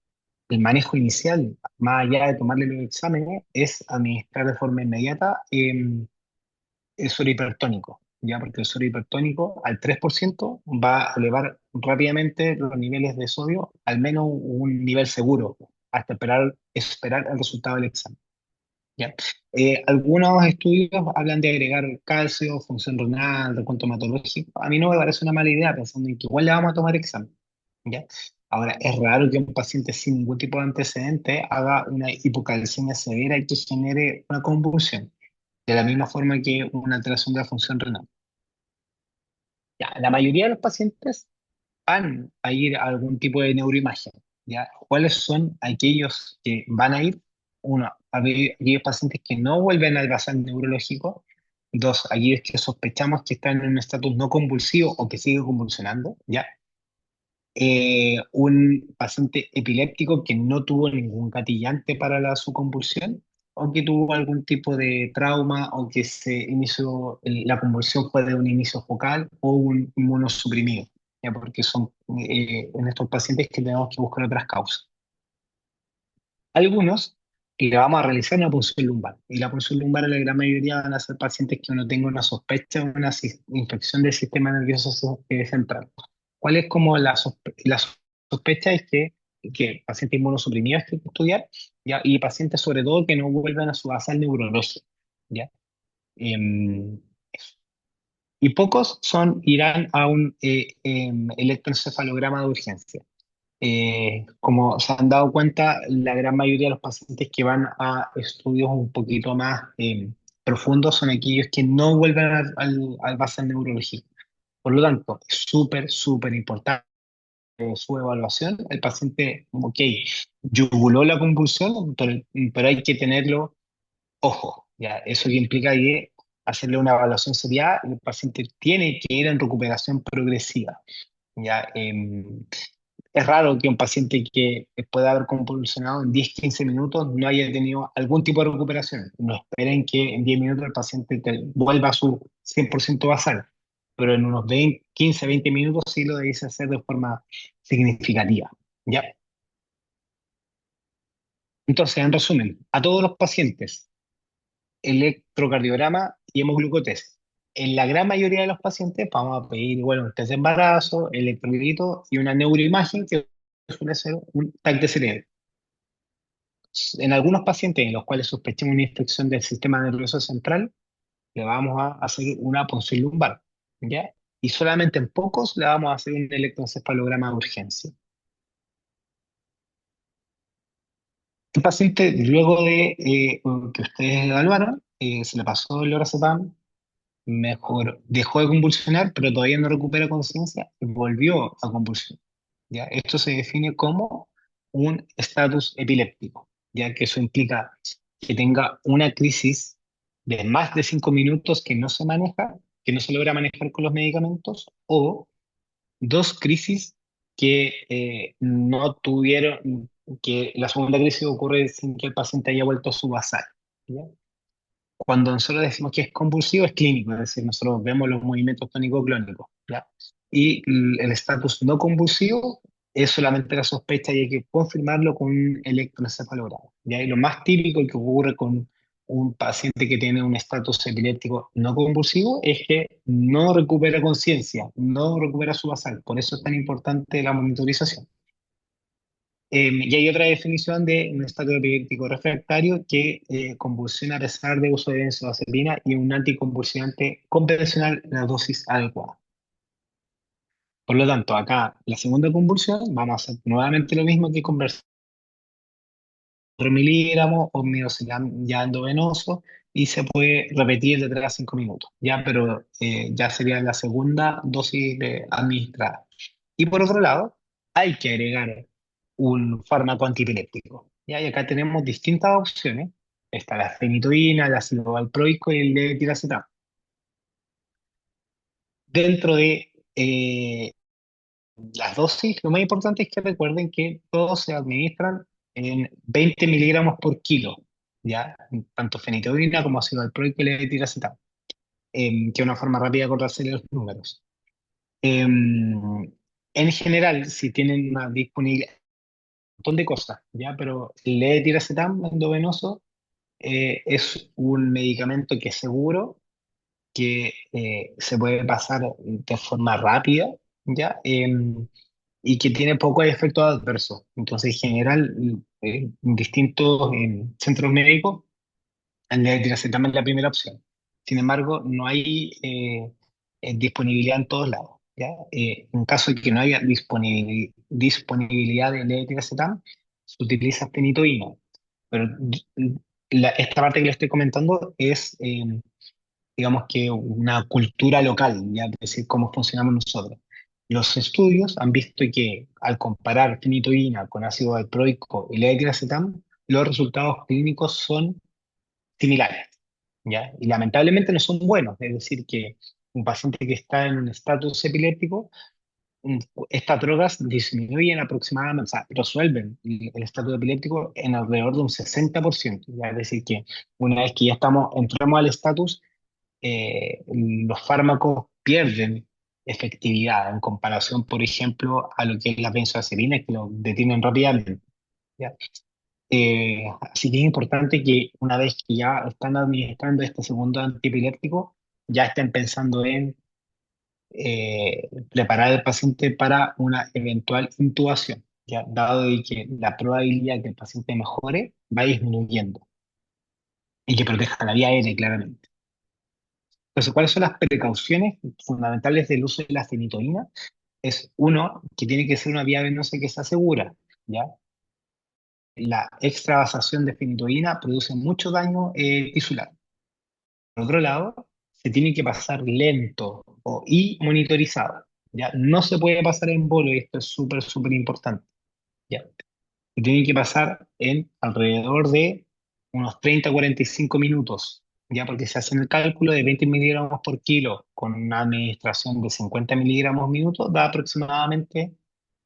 el manejo inicial, más allá de tomarle los exámenes, es administrar de forma inmediata el suero hipertónico, ¿ya? Porque el suero hipertónico al 3% va a elevar rápidamente los niveles de sodio, al menos un nivel seguro, hasta esperar el resultado del examen, ¿ya? Algunos estudios hablan de agregar calcio, función renal, recuento hematológico. A mí no me parece una mala idea, pensando en que igual le vamos a tomar examen, ¿ya? Ahora, es raro que un paciente sin ningún tipo de antecedente haga una hipocalcemia severa y que genere una convulsión de la misma forma que una alteración de la función renal. Ya, la mayoría de los pacientes van a ir a algún tipo de neuroimagen. ¿Ya? ¿Cuáles son aquellos que van a ir? Uno, aquellos pacientes que no vuelven al basal neurológico. Dos, aquellos que sospechamos que están en un estatus no convulsivo o que sigue convulsionando, ¿ya? Un paciente epiléptico que no tuvo ningún gatillante para su convulsión o que tuvo algún tipo de trauma o que la convulsión fue de un inicio focal o un inmunosuprimido, ¿ya? Porque son en estos pacientes que tenemos que buscar otras causas. Algunos que le vamos a realizar una punción lumbar y la punción lumbar en la gran mayoría van a ser pacientes que uno tenga una sospecha de una infección del sistema nervioso central. ¿Cuál es como la sospecha? Es que pacientes inmunosuprimidos hay que estudiar, ¿ya? Y pacientes sobre todo que no vuelven a su basal neurológico, ¿ya? Em, y pocos irán a un electroencefalograma de urgencia. Como se han dado cuenta, la gran mayoría de los pacientes que van a estudios un poquito más profundos son aquellos que no vuelven al basal neurológico. Por lo tanto, es súper, súper importante su evaluación. El paciente, ok, yuguló la convulsión, pero hay que tenerlo ojo. ¿Ya? Eso que implica que hacerle una evaluación seriada, el paciente tiene que ir en recuperación progresiva. ¿Ya? Es raro que un paciente que pueda haber convulsionado en 10-15 minutos no haya tenido algún tipo de recuperación. No esperen que en 10 minutos el paciente vuelva a su 100% basal, pero en unos 15-20 minutos sí lo debe hacer de forma significativa. ¿Ya? Entonces, en resumen, a todos los pacientes, electrocardiograma y hemoglucotest. En la gran mayoría de los pacientes vamos a pedir igual un test de embarazo, electrolito y una neuroimagen que suele ser un TAC de cerebro. En algunos pacientes en los cuales sospechemos una infección del sistema nervioso central, le vamos a hacer una punción lumbar, ¿ya? Y solamente en pocos le vamos a hacer un electroencefalograma de urgencia. El paciente, luego de que ustedes evaluaron, se le pasó el lorazepam, mejor, dejó de convulsionar, pero todavía no recupera conciencia y volvió a convulsionar. ¿Ya? Esto se define como un estatus epiléptico, ya que eso implica que tenga una crisis de más de 5 minutos que no se maneja, que no se logra manejar con los medicamentos, o dos crisis que no tuvieron, que la segunda crisis ocurre sin que el paciente haya vuelto a su basal. ¿Ya? Cuando nosotros decimos que es convulsivo, es clínico, es decir, nosotros vemos los movimientos tónico-clónicos, ¿ya? y el estatus no convulsivo es solamente la sospecha y hay que confirmarlo con un electroencefalograma. ¿Ya? Y lo más típico que ocurre con un paciente que tiene un estatus epiléptico no convulsivo es que no recupera conciencia, no recupera su basal. Por eso es tan importante la monitorización. Y hay otra definición de un estatus epiléptico refractario que convulsiona a pesar de uso de benzodiazepina y un anticonvulsivante convencional en la dosis adecuada. Por lo tanto, acá la segunda convulsión, vamos a hacer nuevamente lo mismo que con 4 miligramos o ya endovenoso y se puede repetir de 3 a 5 minutos, ya, pero ya sería la segunda dosis administrada. Y por otro lado, hay que agregar un fármaco antipiléptico. Ya, y acá tenemos distintas opciones. Está la fenitoína, el ácido valproico y el levetiracetam. Dentro de las dosis, lo más importante es que recuerden que todos se administran en 20 miligramos por kilo, ¿ya? Tanto fenitoína como ácido valproico y levetiracetam, que es una forma rápida de acordarse los números. En general, si tienen una disponibilidad, un montón de cosas, ¿ya? Pero el levetiracetam endovenoso es un medicamento que es seguro, que se puede pasar de forma rápida, ¿ya? Y que tiene pocos efectos adversos. Entonces, en general, en distintos centros médicos, el levetiracetam es la primera opción. Sin embargo, no hay disponibilidad en todos lados, ¿ya? En caso de que no haya disponibilidad de levetiracetam, se utiliza fenitoína. Pero esta parte que le estoy comentando es digamos que una cultura local, ya es decir, cómo funcionamos nosotros. Los estudios han visto que al comparar fenitoína con ácido valproico y levetiracetam, los resultados clínicos son similares, ¿ya? Y lamentablemente no son buenos, es decir, que un paciente que está en un estatus epiléptico, un- estas drogas disminuyen aproximadamente, o sea, resuelven el estatus epiléptico en alrededor de un 60%, ¿ya? Es decir, que una vez que ya entramos al estatus, los fármacos pierden efectividad en comparación, por ejemplo, a lo que es la benzodiazepina, que lo detienen rápidamente, ¿ya? Así que es importante que una vez que ya están administrando este segundo antiepiléptico, ya estén pensando en preparar al paciente para una eventual intubación, ¿ya? Dado de que la probabilidad de que el paciente mejore va disminuyendo y que proteja la vía aérea, claramente. Entonces, ¿cuáles son las precauciones fundamentales del uso de la fenitoína? Es uno, que tiene que ser una vía venosa que sea segura, ¿ya? La extravasación de fenitoína produce mucho daño tisular. Por otro lado, se tiene que pasar lento y monitorizado, ¿ya? No se puede pasar en bolo, y esto es súper, súper importante, ¿ya? Se tiene que pasar en alrededor de unos 30 a 45 minutos, ya porque se hace el cálculo de 20 miligramos por kilo con una administración de 50 miligramos minutos, da aproximadamente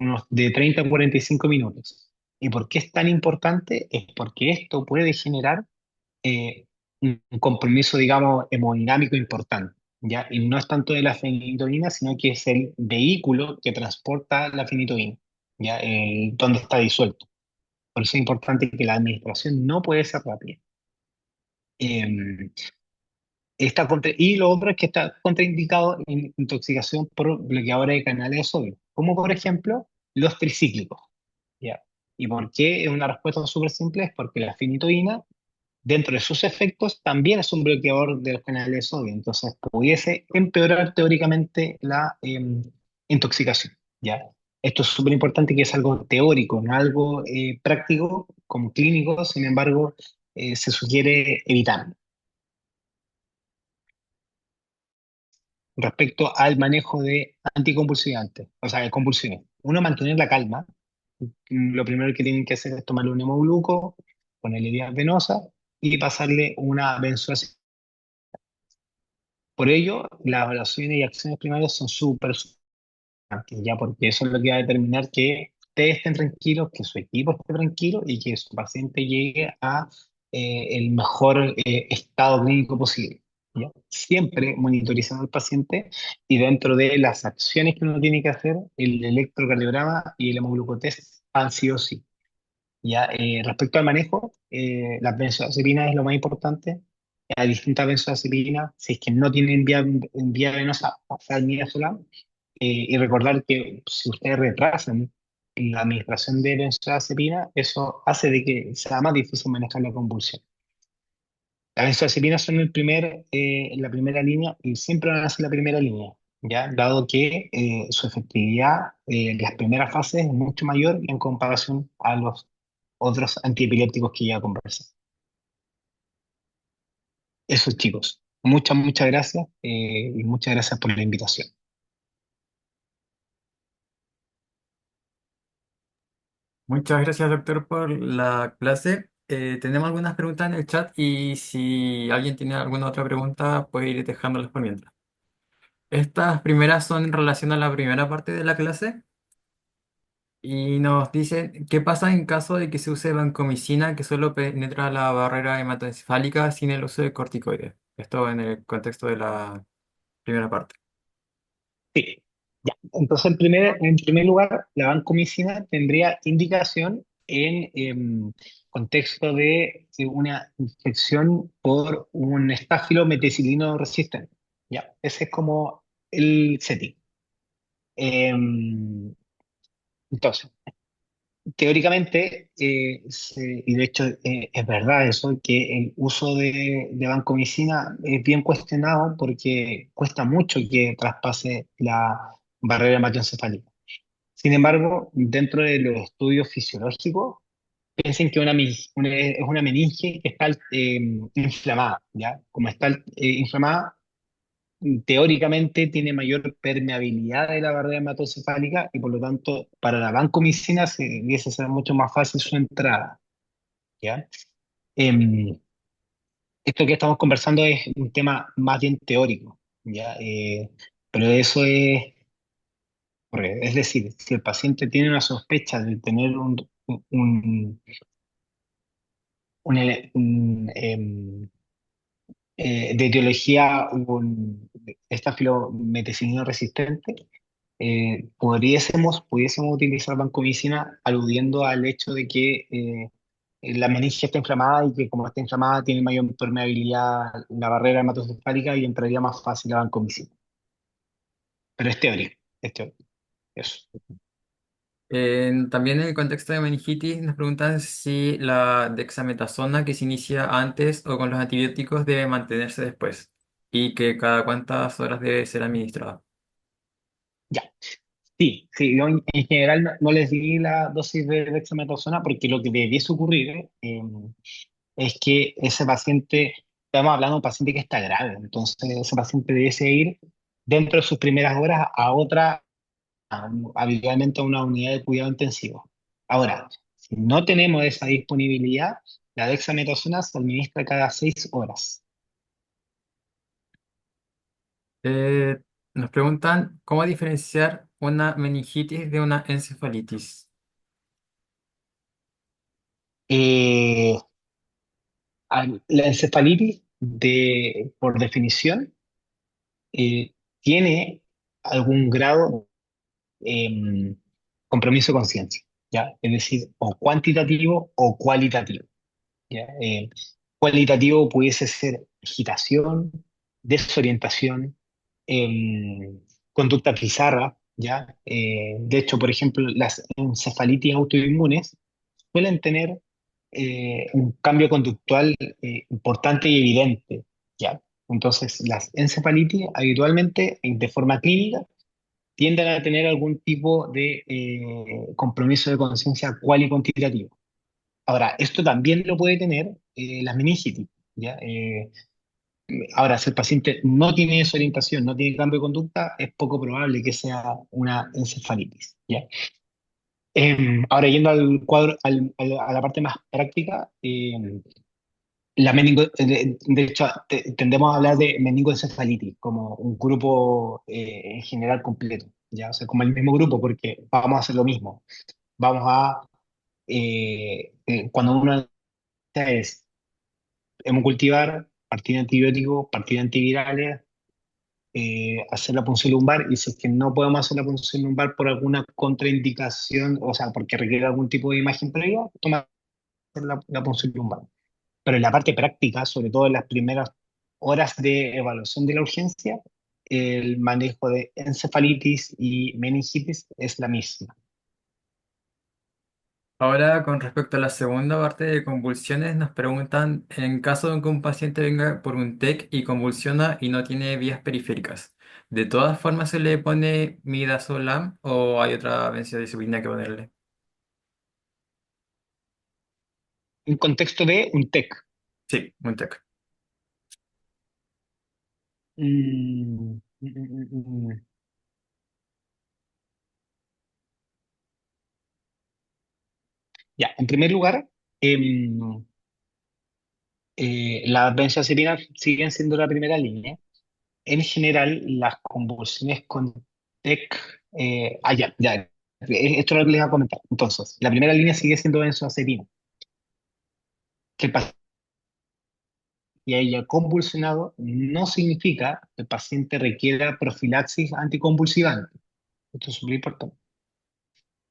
unos de 30 a 45 minutos. ¿Y por qué es tan importante? Es porque esto puede generar un compromiso, digamos, hemodinámico importante, ¿ya? Y no es tanto de la fenitoína, sino que es el vehículo que transporta la fenitoína, ¿ya? Donde está disuelto. Por eso es importante que la administración no puede ser rápida. Eh, y lo otro es que está contraindicado en intoxicación por bloqueadores de canales de sodio, como por ejemplo los tricíclicos, ¿ya? ¿Y por qué? Es una respuesta súper simple, es porque la fenitoína, dentro de sus efectos, también es un bloqueador de los canales de sodio, entonces pudiese empeorar teóricamente la intoxicación, ¿ya? Esto es súper importante que es algo teórico, no algo práctico como clínico, sin embargo, se sugiere evitarlo. Respecto al manejo de anticonvulsivantes, o sea, de convulsiones. Uno, mantener la calma. Lo primero que tienen que hacer es tomarle un hemogluco, ponerle vías venosas y pasarle una benzodiazepina. Por ello, las evaluaciones y acciones primarias son súper importantes, ya porque eso es lo que va a determinar que ustedes estén tranquilos, que su equipo esté tranquilo y que su paciente llegue a el mejor estado clínico posible. ¿ya? Siempre monitorizando al paciente y dentro de las acciones que uno tiene que hacer, el electrocardiograma y el hemoglucotest han sido sí. ¿Ya? Respecto al manejo, las benzodiazepinas es lo más importante. Hay distintas benzodiazepinas, si es que no tienen vía venosa, pasar sola. Y recordar que si ustedes retrasan la administración de benzodiazepina, eso hace de que sea más difícil manejar la convulsión. Las benzodiazepinas son la primera línea y siempre van a ser la primera línea, ¿ya? Dado que su efectividad en las primeras fases es mucho mayor en comparación a los otros antiepilépticos que ya conversé. Eso, chicos. Muchas gracias y muchas gracias por la invitación. Muchas gracias, doctor, por la clase. Tenemos algunas preguntas en el chat y si alguien tiene alguna otra pregunta puede ir dejándolas por mientras. Estas primeras son en relación a la primera parte de la clase y nos dicen qué pasa en caso de que se use vancomicina que solo penetra la barrera hematoencefálica sin el uso de corticoides. Esto en el contexto de la primera parte. Sí, ya. Entonces, en primer lugar, la vancomicina tendría indicación en contexto de una infección por un estáfilo meticilino resistente. Ya, ese es como el setting. Entonces, teóricamente, y de hecho es verdad eso, que el uso de vancomicina es bien cuestionado porque cuesta mucho que traspase la barrera hematoencefálica. Sin embargo, dentro de los estudios fisiológicos, piensen que es una meninge que está inflamada, ¿ya? Como está inflamada, teóricamente tiene mayor permeabilidad de la barrera hematocefálica y por lo tanto para la vancomicina se debiese ser mucho más fácil su entrada, ¿ya? Em, Esto que estamos conversando es un tema más bien teórico, ¿ya? Pero eso es decir, si el paciente tiene una sospecha de tener un, de etiología estafilometicilino resistente, pudiésemos utilizar vancomicina aludiendo al hecho de que la meninge está inflamada y que como está inflamada tiene mayor permeabilidad la barrera hematocefálica y entraría más fácil la vancomicina. Pero es teórico, eso. También en el contexto de meningitis nos preguntan si la dexametasona que se inicia antes o con los antibióticos debe mantenerse después y que cada cuántas horas debe ser administrada. Ya. Sí, sí, yo en general no les di la dosis de dexametasona porque lo que debiese ocurrir es que ese paciente, estamos hablando de un paciente que está grave, entonces ese paciente debiese ir dentro de sus primeras horas habitualmente a una unidad de cuidado intensivo. Ahora, si no tenemos esa disponibilidad, la dexametasona se administra cada 6 horas. Eh, Nos preguntan cómo diferenciar una meningitis de una encefalitis. Eh, la encefalitis, por definición, tiene algún grado de compromiso de conciencia, ¿ya? Es decir, o cuantitativo o cualitativo, ¿ya? Cualitativo pudiese ser agitación, desorientación, em, conducta pizarra, ¿ya? De hecho, por ejemplo, las encefalitis autoinmunes suelen tener un cambio conductual importante y evidente, ¿ya? Entonces, las encefalitis habitualmente, de forma clínica, tienden a tener algún tipo de compromiso de conciencia cual y cuantitativo. Ahora, esto también lo puede tener las meningitis, ¿ya? Ahora, si el paciente no tiene desorientación, no tiene cambio de conducta, es poco probable que sea una encefalitis, ¿ya? Ahora, yendo al cuadro, a la parte más práctica, de hecho, tendemos a hablar de meningoencefalitis como un grupo en general completo, ¿ya? O sea, como el mismo grupo, porque vamos a hacer lo mismo. Vamos a, cuando uno es hemocultivar, partir de antibióticos, partir de antivirales, hacer la punción lumbar y si es que no podemos hacer la punción lumbar por alguna contraindicación, o sea, porque requiere algún tipo de imagen previa, tomar la punción lumbar. Pero en la parte práctica, sobre todo en las primeras horas de evaluación de la urgencia, el manejo de encefalitis y meningitis es la misma. Ahora, con respecto a la segunda parte de convulsiones, nos preguntan, en caso de que un paciente venga por un TEC y convulsiona y no tiene vías periféricas, ¿de todas formas se le pone midazolam o hay otra benzodiazepina que ponerle? En contexto de un TEC. Sí, un TEC. Mm, mm, mm, mm, mm. Ya, en primer lugar, em, las benzodiazepinas siguen siendo la primera línea. En general, las convulsiones con TEC, esto es lo que les voy a comentar. Entonces, la primera línea sigue siendo benzodiazepina, que el paciente haya convulsionado no significa que el paciente requiera profilaxis anticonvulsivante. Esto es muy importante.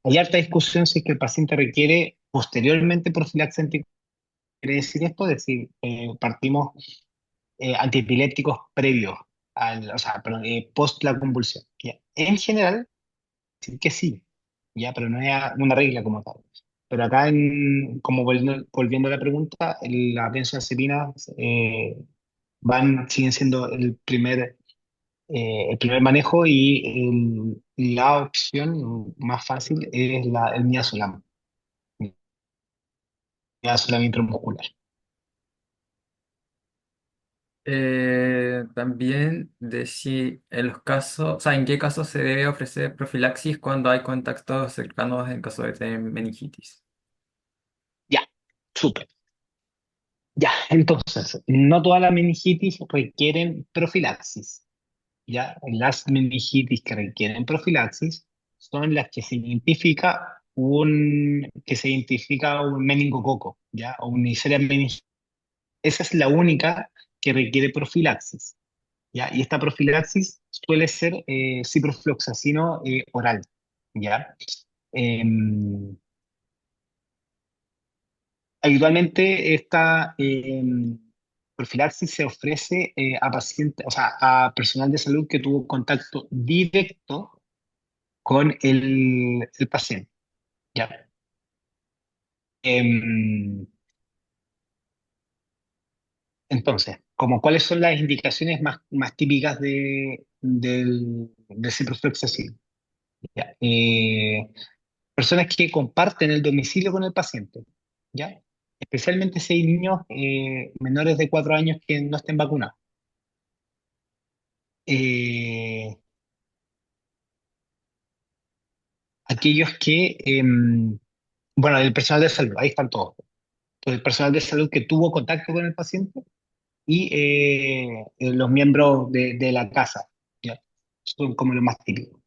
Hay harta discusión si es que el paciente requiere posteriormente profilaxis anticonvulsivante. Quiere decir esto, es decir, partimos antiepilépticos previos, o sea, perdón, post la convulsión. ¿Ya? En general, sí que sí, ya, pero no es una regla como tal. Pero acá, como volviendo a la pregunta, las benzodiazepinas siguen siendo el primer manejo y la opción más fácil es el midazolam intramuscular. También de si en los casos, o sea, en qué casos se debe ofrecer profilaxis cuando hay contactos cercanos en caso de tener meningitis. Ya, súper. Ya, entonces, no todas las meningitis requieren profilaxis. Ya, las meningitis que requieren profilaxis son las que se identifica un meningococo, ya, o una Neisseria meningitis. Esa es la única que requiere profilaxis, ya, y esta profilaxis suele ser ciprofloxacino oral, ya. Em, Habitualmente esta profilaxis se ofrece a pacientes, o sea, a personal de salud que tuvo contacto directo con el paciente, ¿ya? Em, entonces, como cuáles son las indicaciones más típicas del ciprofloxacin, ¿ya? Personas que comparten el domicilio con el paciente, ¿ya? Especialmente si hay niños menores de 4 años que no estén vacunados. Eh, Aquellos que, bueno, el personal de salud, ahí están todos. Entonces, el personal de salud que tuvo contacto con el paciente y los miembros de la casa, ¿ya? Son como lo más típico.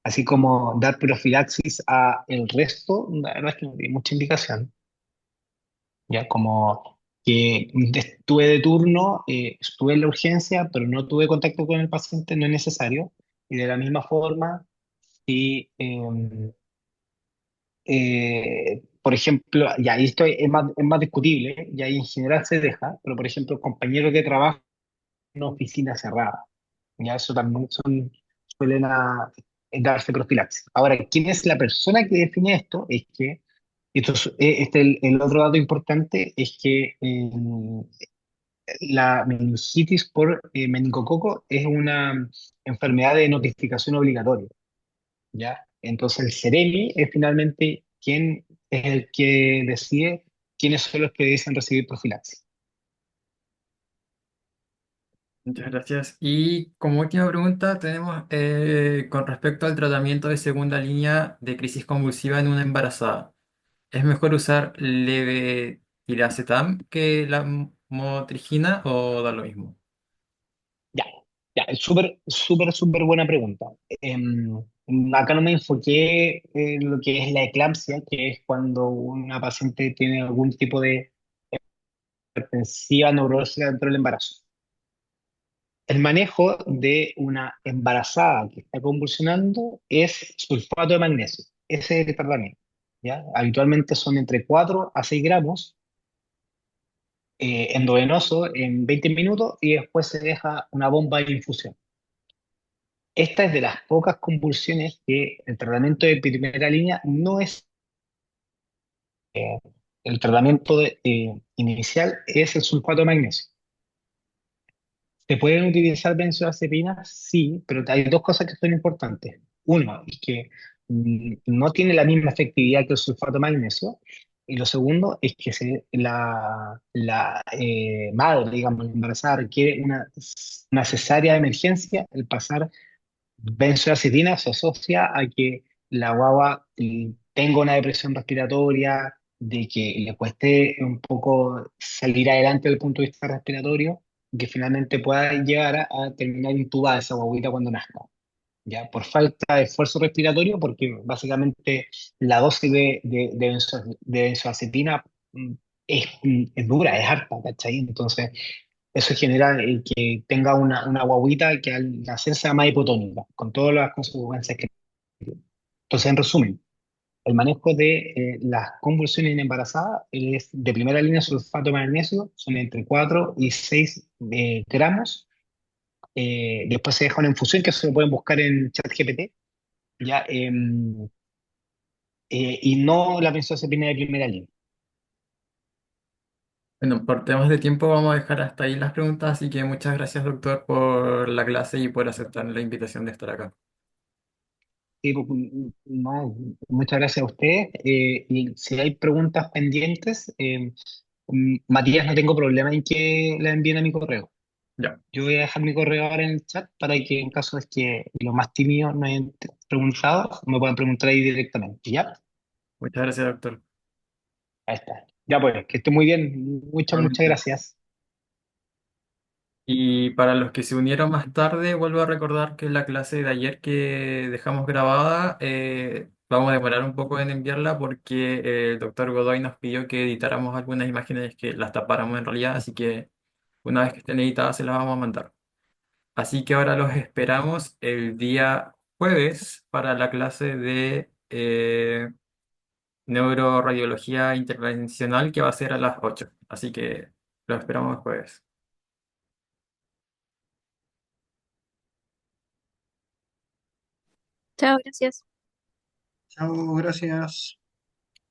Así como dar profilaxis a el resto, la verdad es que no tiene mucha indicación, ¿ya? Como que estuve de turno, estuve en la urgencia, pero no tuve contacto con el paciente, no es necesario. Y de la misma forma, si por ejemplo, ya, y esto es más discutible, y ahí en general se deja, pero por ejemplo, compañeros de trabajo en una oficina cerrada, ya eso también suelen darse profilaxis. Ahora, ¿quién es la persona que define esto? Es que, el otro dato importante es que la meningitis por meningococo es una enfermedad de notificación obligatoria. ¿Ya? Entonces el Ceremi es finalmente quien es el que decide quiénes son los que deben recibir profilaxis. Muchas gracias. Y como última pregunta tenemos con respecto al tratamiento de segunda línea de crisis convulsiva en una embarazada. ¿Es mejor usar levetiracetam que la motrigina o da lo mismo? Ya, ya, es súper buena pregunta. Acá no me enfoqué en lo que es la eclampsia, que es cuando una paciente tiene algún tipo de hipertensiva neurológica dentro del embarazo. El manejo de una embarazada que está convulsionando es sulfato de magnesio. Ese es el tratamiento. ¿Ya? Habitualmente son entre 4 a 6 gramos endovenoso en 20 minutos y después se deja una bomba de infusión. Esta es de las pocas convulsiones que el tratamiento de primera línea no es el tratamiento inicial es el sulfato de magnesio. ¿Se pueden utilizar benzodiazepinas? Sí, pero hay dos cosas que son importantes. Uno, es que no tiene la misma efectividad que el sulfato de magnesio. Y lo segundo es que la madre, digamos, la embarazada requiere una cesárea de emergencia. El pasar benzodiazepina se asocia a que la guagua tenga una depresión respiratoria, de que le cueste un poco salir adelante desde el punto de vista respiratorio, y que finalmente pueda llegar a terminar intubada esa guaguita cuando nazca, ¿ya? Por falta de esfuerzo respiratorio, porque básicamente la dosis de benzodiazepina es dura, es harta, ¿cachai? Entonces, eso genera que tenga una guaguita que al nacer sea más hipotónica, con todas las consecuencias que tiene. Entonces, en resumen, el manejo de las convulsiones en embarazada es de primera línea sulfato de magnesio, son entre 4 y 6 gramos. Después se deja una infusión que se lo pueden buscar en ChatGPT, ¿ya? Y no la benzodiazepina de primera línea. Bueno, por temas de tiempo vamos a dejar hasta ahí las preguntas, así que muchas gracias, doctor, por la clase y por aceptar la invitación de estar acá. Sí, pues, no, muchas gracias a ustedes. Y si hay preguntas pendientes, Matías, no tengo problema en que la envíen a mi correo. Ya, Yo voy a dejar mi correo ahora en el chat para que en caso de que los más tímidos no hayan preguntado, me puedan preguntar ahí directamente. ¿Ya? muchas gracias, doctor. Ahí está. Ya pues, que esté muy bien. Muchas Igualmente. gracias. Y para los que se unieron más tarde, vuelvo a recordar que la clase de ayer que dejamos grabada, vamos a demorar un poco en enviarla porque el doctor Godoy nos pidió que editáramos algunas imágenes que las tapáramos en realidad, así que una vez que estén editadas se las vamos a mandar. Así que ahora los esperamos el día jueves para la clase de neuroradiología intervencional que va a ser a las 8. Así que los esperamos el jueves. Chao, gracias. Chao, gracias.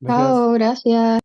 Gracias. Chao, gracias.